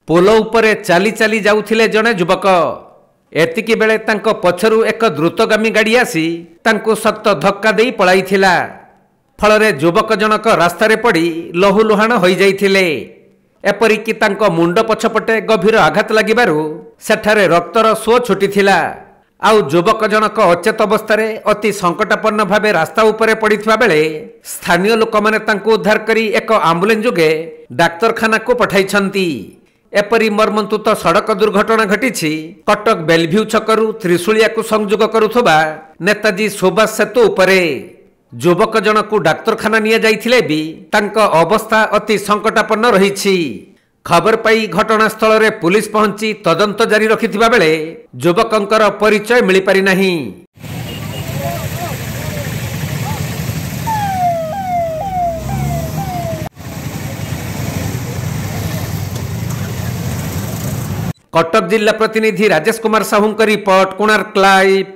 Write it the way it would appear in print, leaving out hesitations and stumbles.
पोल उपरे चाली चाली जाउथिले जणे युवक। एतिकी बेले तांको पछरु एक द्रुतगामी गाड़ी आसी तांको सख्त धक्का देई पळाइथिला। फलरे युवक जनक रास्तारे पड़ी लहुलुहाण होई जाइथिले। एपरिकी तांको मुंड पछपटे गभीर आघात लागिबारु सेठारे रक्तर सो छुटीथिला। आउ युवक जनक अचेत अवस्था अति संकटापन्न भावे रास्ता उपरे पड़िथिबा बेले स्थानीय लोक माने तांको उद्धार करी एक आम्बुलेंस जोगे डाक्तरखाना को पठाइछंती। एपरी मर्मन्तुत सड़क दुर्घटना घटी कटक बेलभ्यू छकरू त्रिशूलिया को संयोग करुथबा नेताजी सुभाष सेतु उपरे। युवक जनकू डाक्तरखाना निया जाइथिले भी तांको अवस्था अति संकटापन्न रहिछि। खबर पाई घटनास्थल रे पुलिस पहुंची तदंत जारी रखिथिबा बेले युवकंकर परिचय मिली पारि नाही। कटक जिला प्रतिनिधि राजेश कुमार साहू रिपोर्ट, कोणार्क लाइव।